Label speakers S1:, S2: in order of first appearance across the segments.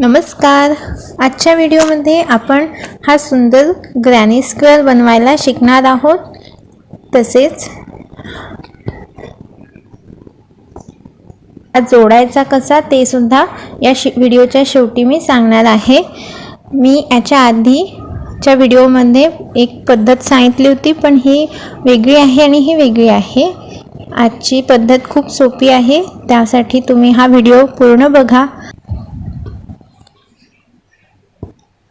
S1: नमस्कार. आजच्या व्हिडिओमध्ये आपण हा सुंदर ग्रॅनी स्क्वेअर बनवायला शिकणार आहोत. तसेच जोडायचा कसा ते सुद्धा या व्हिडिओच्या शेवटी मी सांगणार आहे. मी याच्या आधीच्या व्हिडिओमध्ये एक पद्धत सांगितली होती, पण ही वेगळी आहे आणि ही वेगळी आहे. आजची पद्धत खूप सोपी आहे, त्यासाठी तुम्ही हा व्हिडिओ पूर्ण बघा.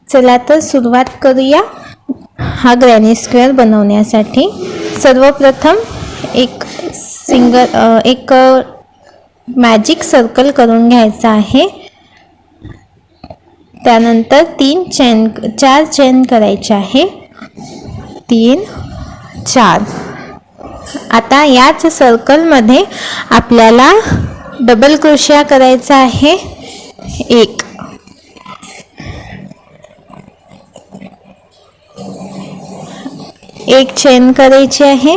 S1: चला तर सुरुवात करूया हा ग्रॅनी स्क्वेअर बनवण्यासाठी. सर्वप्रथम एक मॅजिक सर्कल करून घ्यायचा आहे. त्यानंतर 4 चेन करायचे आहे. 3 4. आता याच सर्कलमध्ये आपल्याला डबल क्रोशिया करायचा आहे. एक चेन करायची आहे.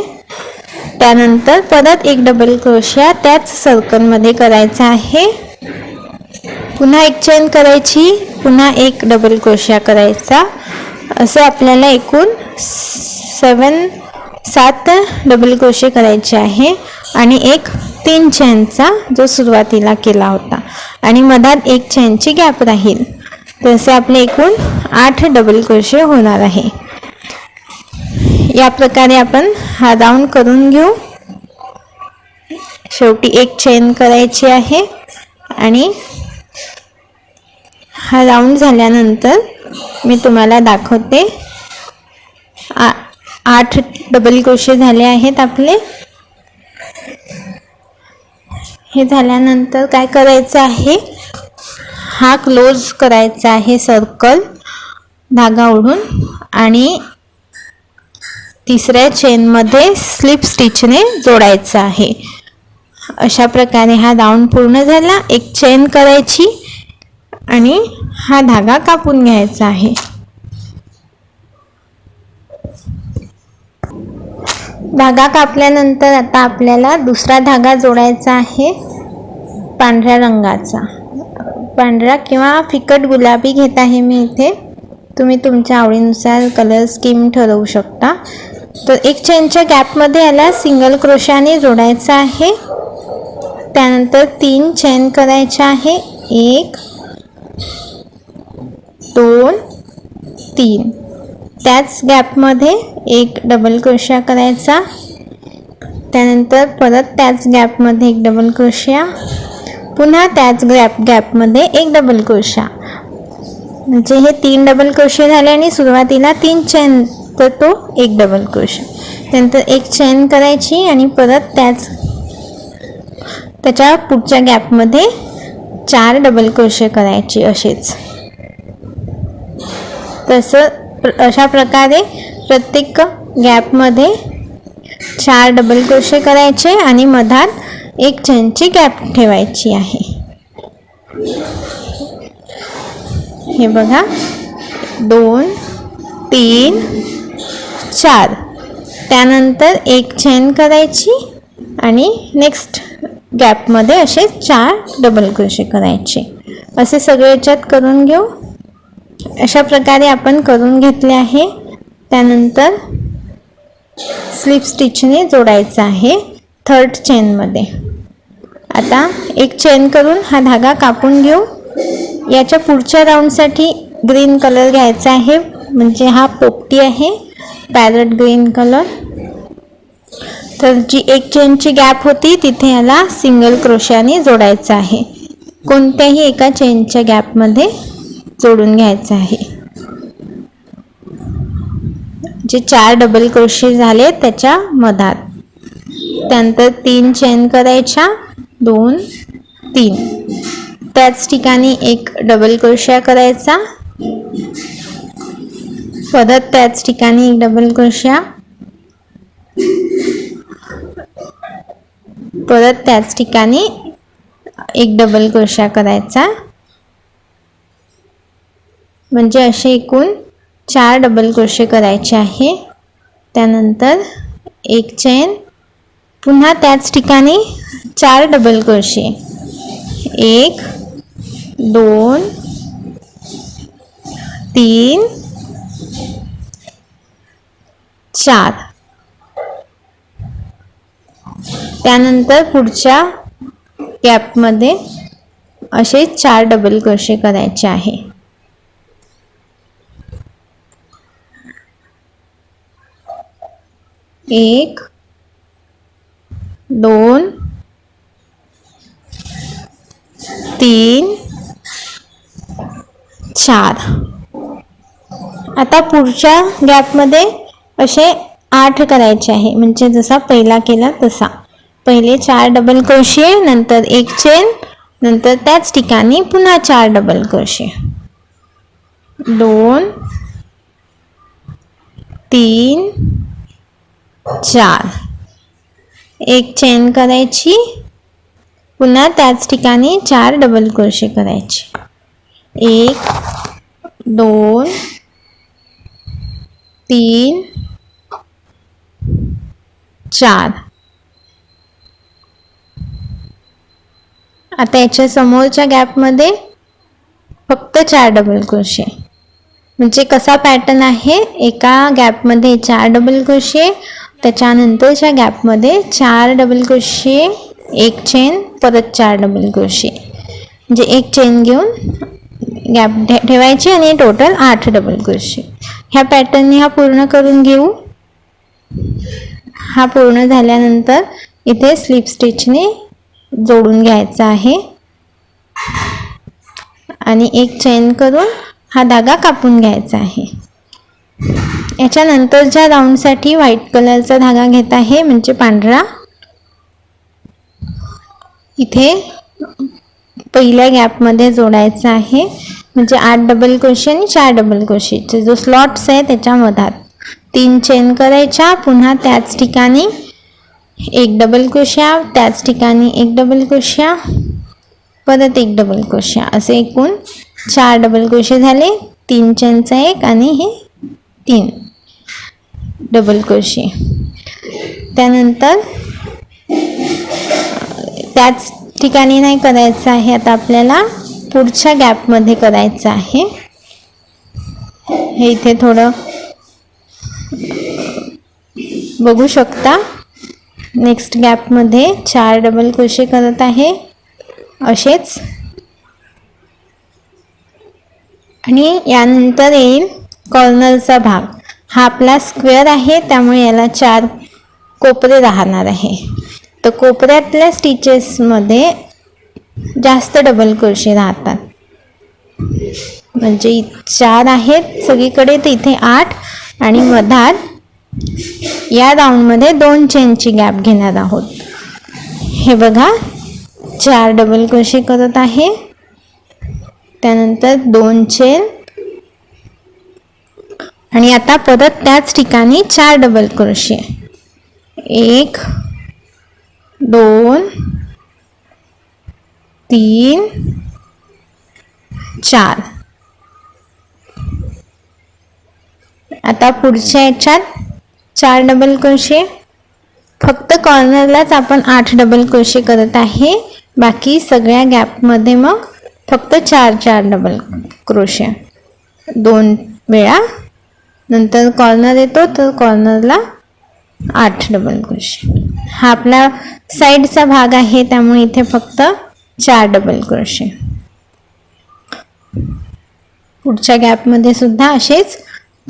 S1: त्यानंतर परत एक डबल क्रोशिया त्याच सर्कलमध्ये करायचा आहे. पुन्हा एक चेन करायची, पुन्हा एक डबल क्रोशिया करायचा. असं आपल्याला एकूण 7 डबल क्रोशे करायचे आहे आणि एक 3 चेनचा जो सुरुवातीला केला होता आणि मधात एक चेनची गॅप राहील. तसे आपले एकूण 8 डबल क्रोशे होणार आहे. या प्रकारे आपण हा राऊंड करून घेऊ. शेवटी एक चेन करायची आहे आणि हा राऊंड झाल्यानंतर मी तुम्हाला दाखवते. 8 डबल क्रोशे झाले आहेत आपले. हे झाल्यानंतर काय करायचं आहे, हा क्लोज करायचा आहे सर्कल धागा ओढून आणि तिसऱ्या चेनमध्ये स्लिप स्टिचने जोडायचा आहे. अशा प्रकारे हा राऊंड पूर्ण झाला. एक चेन करायची आणि हा धागा कापून घ्यायचा आहे. धागा कापल्यानंतर आता आपल्याला दुसरा धागा जोडायचा आहे. पांढऱ्या रंगाचा, पांढरा किंवा फिकट गुलाबी घेत आहे मी इथे. तुम्ही तुमच्या आवडीनुसार कलर स्कीम ठरवू शकता. तर एक चेनच्या गॅपमध्ये याला सिंगल क्रोशाने जोडायचा आहे. त्यानंतर 3 चेन करायच्या आहे. 1 2 3. त्याच गॅपमध्ये एक डबल क्रोशिया करायचा. त्यानंतर परत त्याच गॅपमध्ये एक डबल क्रोशिया, पुन्हा त्याच गॅपमध्ये एक डबल क्रोशिया. म्हणजे हे 3 डबल क्रोशिया झाले आणि सुरुवातीला 3 चेन, तर तो एक डबल क्रोशिया. त्यानंतर एक चेन करायची आणि परत त्याच्या पुढच्या गॅपमध्ये 4 डबल क्रोशे करायचे. अशा प्रकारे प्रत्येक गॅपमध्ये 4 डबल क्रोशे करायचे आणि मधात एक चेनची गॅप ठेवायची आहे. हे बघा, 2 3 4. त्यानंतर एक चेन करायची आणि नेक्स्ट गॅपमध्ये असे 4 डबल क्रोशे करायचे. असे सगळे याच्यात करून घेऊ. अशा प्रकारे आपण करून घेतले आहे. त्यानंतर स्लिप स्टिचने जोडायचं आहे 3rd चेनमध्ये. आता एक चेन करून हा धागा कापून घेऊ. याच्या पुढच्या राऊंडसाठी ग्रीन कलर घ्यायचा आहे, म्हणजे हा पोपटी आहे, पॅरट ग्रीन कलर. तर जी एक चेनची गॅप होती तिथे याला सिंगल क्रोशाने जोडायचं आहे. कोणत्याही एका चेनच्या गॅपमध्ये जोडून घ्यायचं आहे. जे 4 डबल क्रोशे झाले त्याच्या मधात. त्यानंतर 3 चेन करायच्या. 2 3. त्याच ठिकाणी एक डबल क्रोशिया करायचा. परत त्याच ठिकाणी एक डबल क्रोशिया. परत त्याच ठिकाणी एक डबल क्रोशिया करायचा. म्हणजे असे एकूण 4 डबल क्रोशे करायचे आहे. त्यानंतर एक चेन, पुन्हा त्याच ठिकाणी 4 डबल क्रोशे. 1 2 3 4. त्यानंतर पुढच्या गॅपमध्ये असे 4 डबल क्रोशे करायचे आहे. 1 2 3 4. आता पुढच्या गॅपमध्ये असे 8 करायचे आहे, म्हणजे जसा पहिला केला तसा. पहिले 4 डबल क्रोशे, नंतर एक चेन, नंतर त्याच ठिकाणी पुन्हा 4 डबल क्रोशे. 2 3 4. एक चेन करायची, पुन्हा त्याच ठिकाणी 4 डबल क्रोशे करायचे. 1 2 3 4. आता याच्या समोरच्या गॅपमध्ये फक्त 4 डबल क्रोशे. म्हणजे कसा पॅटर्न आहे, एका गॅपमध्ये 4 डबल क्रोशे, त्याच्यानंतरच्या गॅपमध्ये 4 डबल क्रोशे, एक चेन, परत 4 डबल क्रोशे. म्हणजे एक चेन घेऊन गॅप ठेवायची आणि टोटल 8 डबल क्रोशे. ह्या पॅटर्नने हा पूर्ण करून घेऊ. हा पूर्ण झाल्यानंतर इथे स्लिप स्टिचने जोडून घ्यायचा आहे आणि एक चेन करून हा धागा कापून घ्यायचा आहे. याच्यानंतरच्या राऊंडसाठी व्हाईट कलरचा धागा घेत आहे, म्हणजे पांढरा. इथे पहिल्या गॅपमध्ये जोडायचा आहे, म्हणजे 8 डबल क्रोशे आणि 4 डबल क्रोशेचे जो स्लॉट्स आहे त्याच्या मधात 3 चेन करायच्या, पुन्हा त्याच ठिकाणी एक डबल क्रोशा, त्याच ठिकाणी एक डबल क्रोशा, परत एक डबल क्रोशा, असे एकूण 4 डबल क्रोशे झाले. 3 चेनचा एक आणि हे 3 डबल क्रोशे. त्यानंतर त्याच ठिकाणी नाही करायचं आहे, आता आपल्याला पुढच्या गॅपमध्ये करायचं आहे. हे इथे थोडं बघू शकता. नेक्स्ट गॅपमध्ये 4 डबल क्रोशे करत आहे असेच, आणि यानंतर येईल कॉर्नरचा भाग. हा आपला स्क्वेअर आहे, त्यामुळे याला 4 कोपरे राहणार आहे. तर कोपऱ्यातल्या स्टिचेसमध्ये जास्त डबल क्रोशे राहतात, म्हणजे 4 आहेत सगळीकडे, तर इथे 8, आणि मधात या राऊंडमध्ये 2 चेनची गॅप घेणार आहोत. हे बघा, 4 डबल क्रोशे करत आहे, त्यानंतर 2 चेन, आणि आता परत त्याच ठिकाणी 4 डबल क्रोशे. 1 2 3 4. आता पुढच्या याच्यात 4 डबल क्रोशे. फक्त कॉर्नरलाच आपण 8 डबल क्रोशे करत आहे, बाकी सगळ्या गॅपमध्ये मग फक्त 4 डबल क्रोशे 2 वेळा. नंतर कॉर्नर येतो, तर कॉर्नरला 8 डबल क्रोशे. हा आपला साईडचा भाग आहे, त्यामुळे इथे फक्त 4 डबल क्रोशे. पुढच्या गॅपमध्ये सुद्धा असेच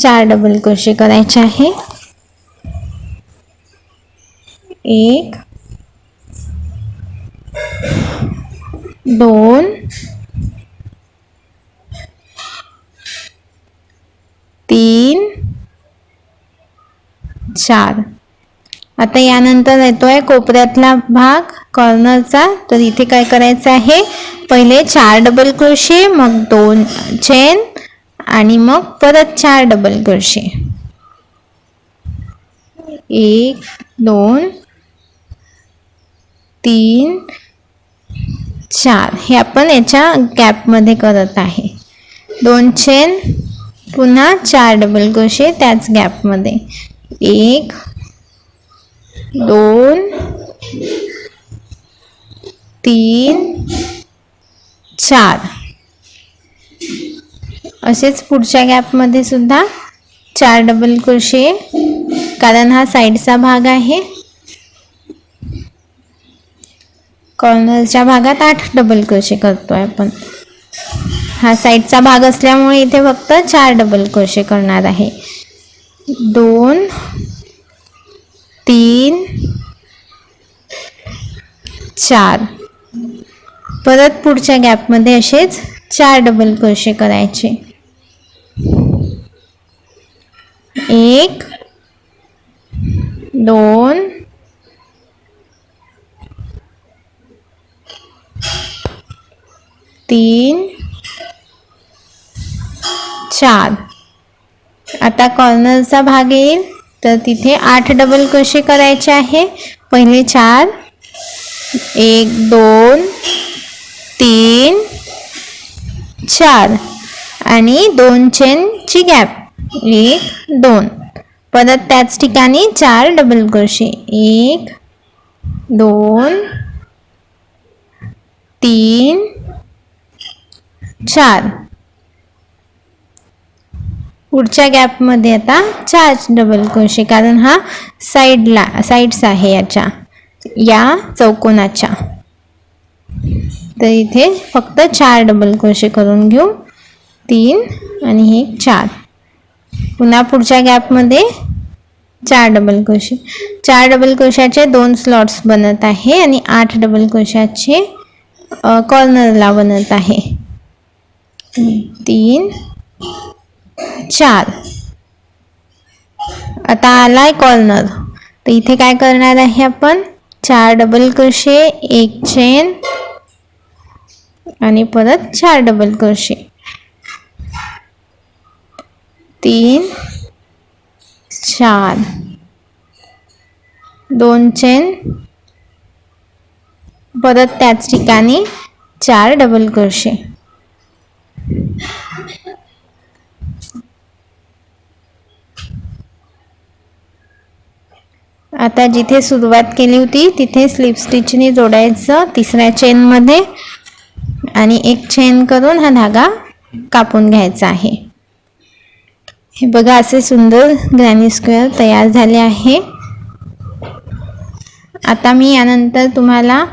S1: 4 डबल क्रोशे करायचे आहे. 1 2 3 4. आता यानंतर येतोय कोपऱ्यातला भाग कॉर्नरचा. तर इथे काय करायचं आहे, पहिले 4 डबल क्रोशे, मग 2 चेन, आणि मग परत 4 डबल क्रोशे. 1 2 3 4. हे आपण याच्या गॅपमध्ये करत आहे. 2 चेन, पुन्हा 4 डबल क्रोशे त्याच गॅपमध्ये. 1 2 3 4. असेच पुढच्या गॅपमध्ये सुद्धा 4 डबल क्रोशे, कारण हा साईडचा भाग आहे. कॉर्नरच्या भागात 8 डबल क्रोशे करतोय आपण. हा साईडचा भाग असल्यामुळे इथे फक्त 4 डबल क्रोशे करणार आहे. 2 3 4. परत पुढच्या गॅपमध्ये असेच 4 डबल क्रोशे करायचे. 1 2 3 4. आता कॉर्नरचा भाग येईल तर तिथे 8 डबल क्रोशे करायचे आहे. पहिले 4, 1 2 3 4 आणि 2 चेनची गॅप 1 2. परत त्याच ठिकाणी 4 डबल क्रोशे 1 2 3 4. पुढच्या गॅपमध्ये आता 4 डबल क्रोशे, कारण हा साईड्स आहे या चौकोनाच्या. तर इथे फक्त 4 डबल क्रोशे करून घेऊ. 3 आणि हे 4. पुन्हा पुढच्या गॅपमध्ये 4 डबल क्रोशे. 4 डबल क्रोशाचे 2 स्लॉट्स बनत आहे आणि 8 डबल क्रोशाचे कॉर्नरला बनत आहे. 3 4. आता आलाय कॉर्नर, तर इथे काय करणार आहे आपण, 4 डबल क्रोशे, 1 चेन आणि परत 4 डबल क्रोशे. 3 4 2 चेन, परत त्याच ठिकाणी 4 डबल क्रोशे. आता जिथे सुरुवात केली होती तिथे स्लिप स्टिचने जोडायचं तिसऱ्या चेनमध्ये आणि 1 चेन करून हा धागा कापून घ्यायचा आहे. हे बघा, असे सुंदर ग्रॅनी स्क्वेअर तयार झाले आहे. आता मी यानंतर तुम्हाला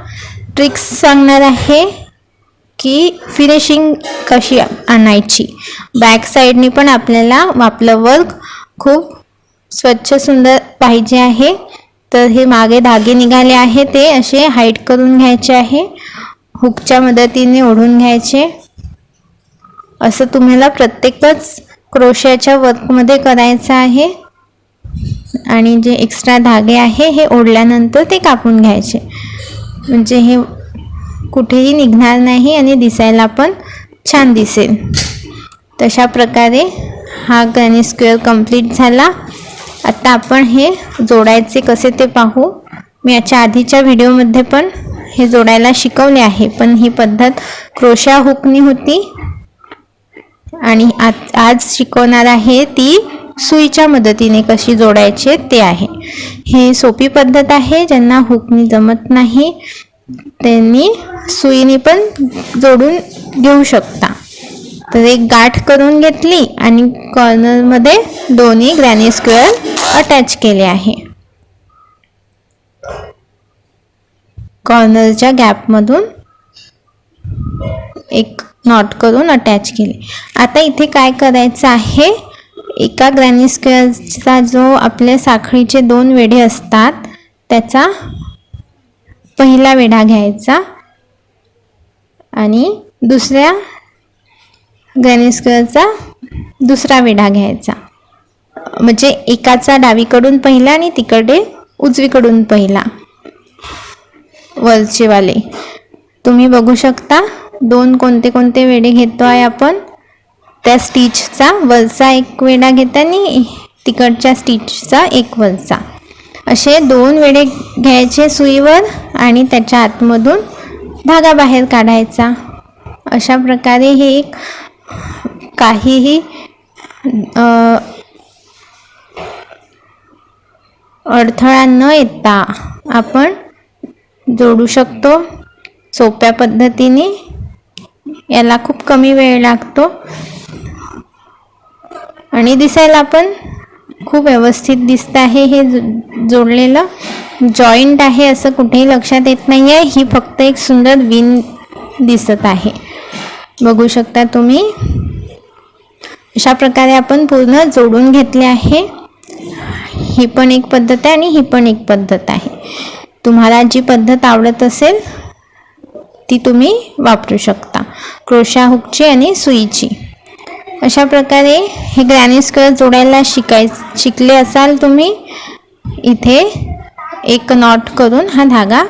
S1: ट्रिक्स सांगणार आहे की फिनिशिंग कशी आणायची. बॅक साईडनी पण आपल्याला आपलं वर्क खूप स्वच्छ सुंदर पाहिजे आहे. तर हे मागे धागे निघाले आहे ते असे हाईट करून घ्यायचे आहे, हुकच्या मदतीने ओढून घ्यायचे. असं तुम्हाला प्रत्येकच क्रोशाच्या वर्कमध्ये करायचं आहे. आणि जे एक्स्ट्रा धागे आहे हे ओढल्यानंतर ते कापून घ्यायचे, म्हणजे हे कुठेही निघणार नाही आणि दिसायला पण छान दिसेल. तशा प्रकारे हा ग्रॅनी स्क्वेअर कंप्लीट झाला. आता आपण हे जोडायचे कसे ते पाहू. मी याच्या आधीच्या व्हिडिओमध्ये पण हे जोडायला शिकवले आहे, पण ही पद्धत क्रोशा हुकनी होती आणि आज शिकवणार आहे ती सुईच्या मदतीने कशी जोडायचे ते आहे. हे सोपी पद्धत आहे. ज्यांना हुकनी जमत नाही त्यांनी सुईने पण जोडून घेऊ शकता. तर एक गाठ करून घेतली आणि कॉर्नरमध्ये दोन्ही ग्रॅनी स्क्वेअर अटॅच केले आहे. कॉर्नरच्या गॅपमधून एक नॉट करून अटॅच केले. आता इथे काय करायचं आहे, एका ग्रॅनी स्क्वेअरचा जो आपल्या साखळीचे 2 वेढे असतात त्याचा पहिला वेढा घ्यायचा आणि दुसऱ्या ग्रॅनी स्क्वेअरचा दुसरा वेढा घ्यायचा. म्हणजे एकाचा डावीकडून पहिला आणि तिकडे उजवीकडून पहिला, वरचे वाले. तुम्ही बघू शकता 2 कोणते कोणते वेढे घेतो आहे आपण. त्या स्टिचचा वरचा एक वेढा घेता आणि तिकडच्या स्टिचचा एक वरचा, असे 2 वेढे घ्यायचे सुईवर आणि त्याच्या आतमधून धागा बाहेर काढायचा. अशा प्रकारे हे एक काहीही अडथळा न येता आपण जोडू शकतो सोप्या पद्धतीने. याला खूप कमी वेळ लागतो. आणि दिसायला पण खूप व्यवस्थित दिसत आहे. हे जोडलेलं जॉईंट आहे असं कुठेही लक्षात येत नाही आहे. ही फक्त एक सुंदर विण दिसत आहे. बघू शकता तुम्ही. अशा प्रकारे आपण पूर्ण जोडून घेतले आहे. ही पण एक पद्धत आहे आणि ही पण एक पद्धत आहे. तुम्हाला जी पद्धत आवडत असेल ती तुम्ही वापरू शकता, क्रोशा हुकची आणि सुईची. अशा प्रकारे हे ग्रॅनी स्क्वेअर जोडायला शिकले असाल तुम्ही. इथे एक नॉट करून हा धागा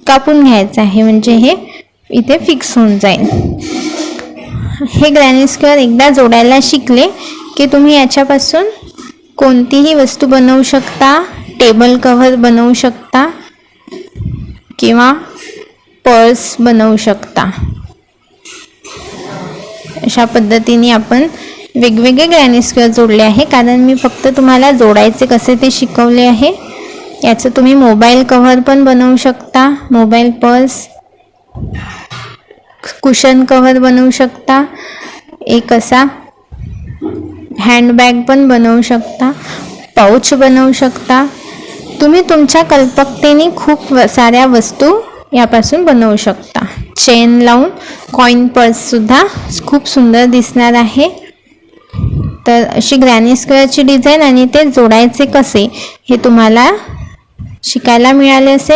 S1: कापून घ्यायचा आहे, म्हणजे हे इथे फिक्स होऊन जाईल. हे ग्रॅनी स्क्वेअर एकदा जोडायला शिकले की तुम्ही याच्यापासून कोणतीही वस्तू बनवू शकता. टेबल कव्हर बनवू शकता किंवा पर्स बनवू शकता. अशा पद्धतीने आपण वेगवेगळे ग्रॅनी स्क्वेअर जोडले आहे, कारण मी फक्त तुम्हाला जोडायचे कसे ते शिकवले आहे. याचं तुम्ही मोबाईल कव्हर पण बनवू शकता, मोबाईल पर्स, कुशन कव्हर बनवू शकता, एक असा हँडबॅग पण बनवू शकता, पाऊच बनवू शकता. तुम्ही तुमच्या कल्पकतेने खूप साऱ्या वस्तू यापासून बनवू शकता. चेन लावून कॉईन पर्ससुद्धा खूप सुंदर दिसणार आहे. तर अशी ग्रॅनी स्क्वेअरची डिझाईन आणि ते जोडायचे कसे हे तुम्हाला शिकायला मिळाले असेल.